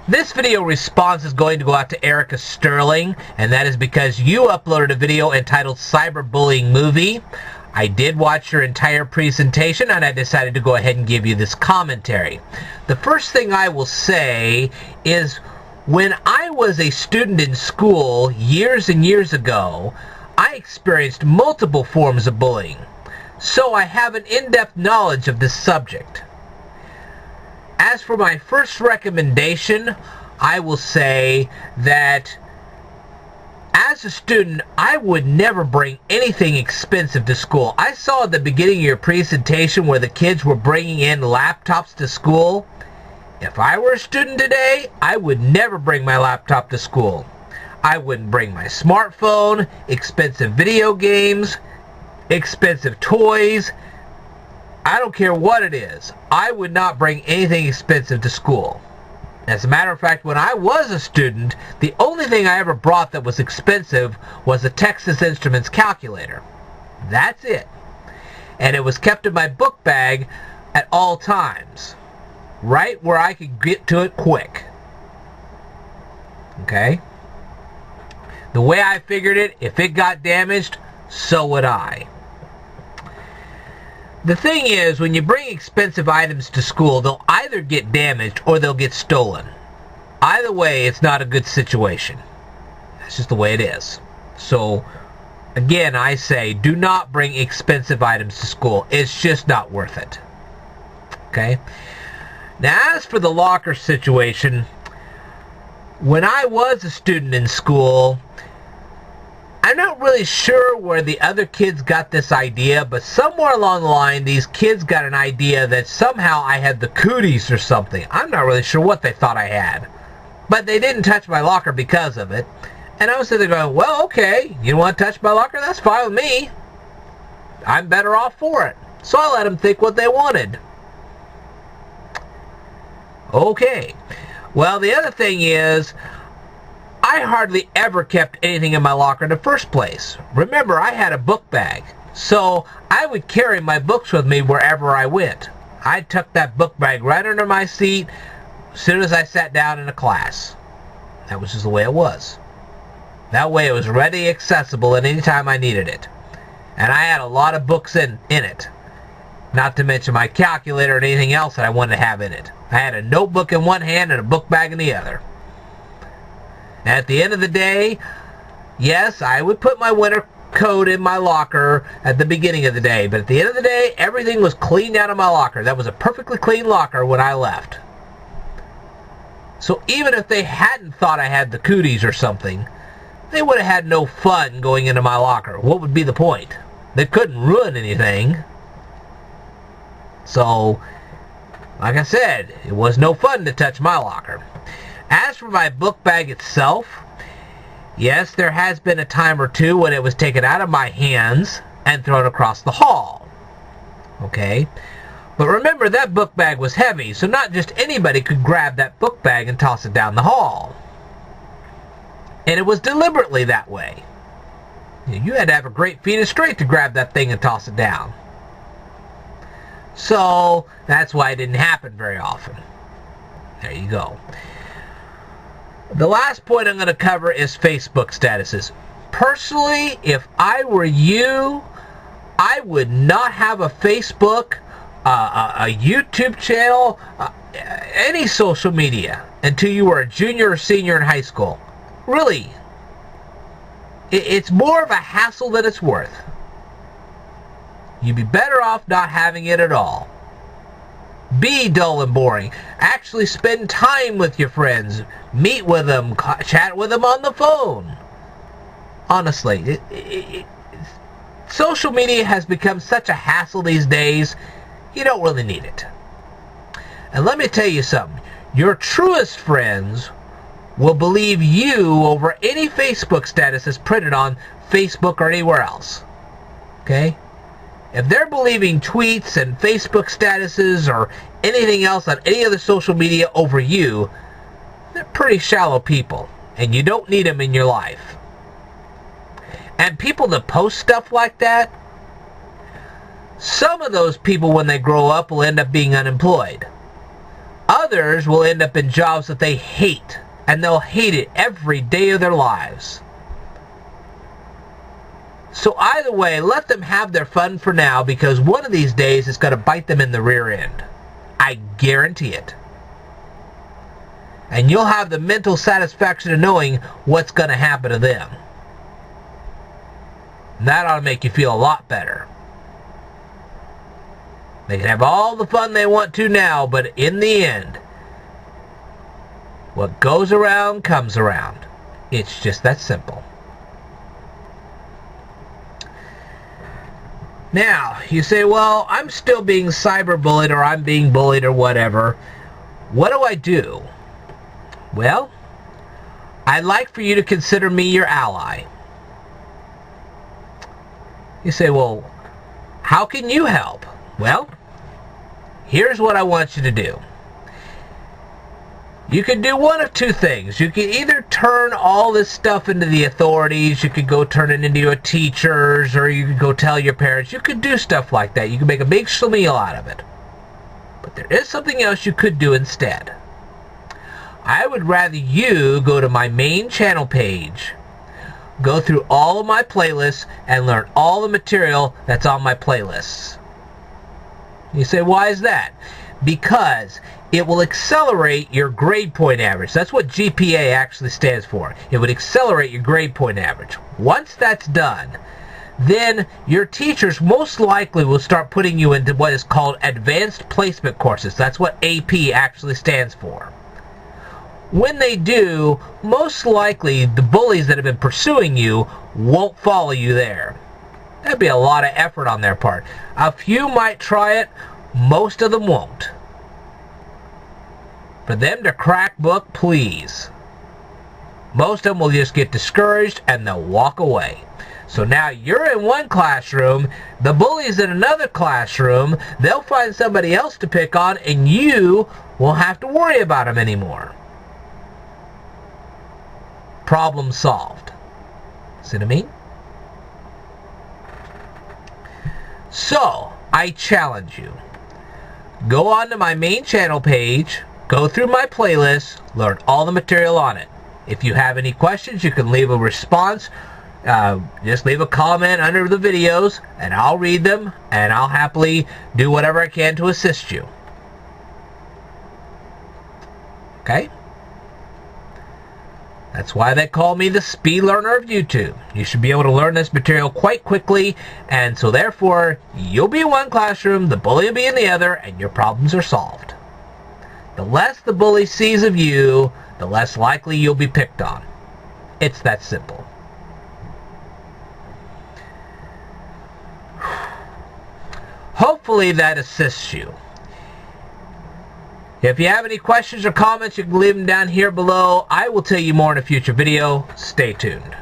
This video response is going to go out to Erica Sterling, and that is because you uploaded a video entitled Cyberbullying Movie. I did watch your entire presentation, and I decided to go ahead and give you this commentary. The first thing I will say is, when I was a student in school years and years ago, I experienced multiple forms of bullying, so I have an in-depth knowledge of this subject. As for my first recommendation, I will say that as a student, I would never bring anything expensive to school. I saw at the beginning of your presentation where the kids were bringing in laptops to school. If I were a student today, I would never bring my laptop to school. I wouldn't bring my smartphone, expensive video games, expensive toys. I don't care what it is. I would not bring anything expensive to school. As a matter of fact, when I was a student, the only thing I ever brought that was expensive was a Texas Instruments calculator. That's it. And it was kept in my book bag at all times, right where I could get to it quick. Okay? The way I figured it, if it got damaged, so would I. The thing is, when you bring expensive items to school, they'll either get damaged or they'll get stolen. Either way, it's not a good situation. That's just the way it is. So, again, I say, do not bring expensive items to school. It's just not worth it. Okay? Now, as for the locker situation, when I was a student in school, I'm not really sure where the other kids got this idea, but somewhere along the line, these kids got an idea that somehow I had the cooties or something. I'm not really sure what they thought I had. But they didn't touch my locker because of it. And I was sitting there going, well, okay, you don't want to touch my locker? That's fine with me. I'm better off for it. So I let them think what they wanted. Okay. Well, the other thing is, I hardly ever kept anything in my locker in the first place. Remember, I had a book bag, so I would carry my books with me wherever I went. I'd tuck that book bag right under my seat as soon as I sat down in a class. That was just the way it was. That way it was ready, accessible at any time I needed it. And I had a lot of books in it. Not to mention my calculator and anything else that I wanted to have in it. I had a notebook in one hand and a book bag in the other. And at the end of the day, yes, I would put my winter coat in my locker at the beginning of the day. But at the end of the day, everything was cleaned out of my locker. That was a perfectly clean locker when I left. So even if they hadn't thought I had the cooties or something, they would have had no fun going into my locker. What would be the point? They couldn't ruin anything. So, like I said, it was no fun to touch my locker. As for my book bag itself, yes, there has been a time or two when it was taken out of my hands and thrown across the hall. Okay? But remember, that book bag was heavy, so not just anybody could grab that book bag and toss it down the hall. And it was deliberately that way. You had to have a great feat of strength to grab that thing and toss it down. So, that's why it didn't happen very often. There you go. The last point I'm going to cover is Facebook statuses. Personally, if I were you, I would not have a Facebook, a YouTube channel, any social media until you were a junior or senior in high school. Really. It's more of a hassle than it's worth. You'd be better off not having it at all. Be dull and boring. Actually spend time with your friends. Meet with them. Chat with them on the phone. Honestly, social media has become such a hassle these days, you don't really need it. And let me tell you something. Your truest friends will believe you over any Facebook status that's printed on Facebook or anywhere else. Okay? If they're believing tweets and Facebook statuses or anything else on any other social media over you, they're pretty shallow people, and you don't need them in your life. And people that post stuff like that, some of those people when they grow up will end up being unemployed. Others will end up in jobs that they hate, and they'll hate it every day of their lives. So either way, let them have their fun for now, because one of these days it's going to bite them in the rear end. I guarantee it. And you'll have the mental satisfaction of knowing what's going to happen to them. And that ought to make you feel a lot better. They can have all the fun they want to now, but in the end, what goes around comes around. It's just that simple. Now, you say, well, I'm still being cyberbullied, or I'm being bullied, or whatever. What do I do? Well, I'd like for you to consider me your ally. You say, well, how can you help? Well, here's what I want you to do. You can do one of two things. You can either turn all this stuff into the authorities, you could go turn it into your teachers, or you could go tell your parents. You could do stuff like that. You can make a big schlemiel out of it. But there is something else you could do instead. I would rather you go to my main channel page, go through all of my playlists, and learn all the material that's on my playlists. You say, why is that? Because it will accelerate your grade point average. That's what GPA actually stands for. It would accelerate your grade point average. Once that's done, then your teachers most likely will start putting you into what is called advanced placement courses. That's what AP actually stands for. When they do, most likely the bullies that have been pursuing you won't follow you there. That'd be a lot of effort on their part. A few might try it, most of them won't. For them to crack book, please. Most of them will just get discouraged and they'll walk away. So now you're in one classroom, the bully's in another classroom, they'll find somebody else to pick on, and you won't have to worry about them anymore. Problem solved. See what I mean? So, I challenge you. Go on to my main channel page, go through my playlist, learn all the material on it. If you have any questions, you can leave a response. Just leave a comment under the videos, and I'll read them, and I'll happily do whatever I can to assist you. Okay? That's why they call me the speed learner of YouTube. You should be able to learn this material quite quickly, and so therefore, you'll be in one classroom, the bully will be in the other, and your problems are solved. The less the bully sees of you, the less likely you'll be picked on. It's that simple. Hopefully that assists you. If you have any questions or comments, you can leave them down here below. I will tell you more in a future video. Stay tuned.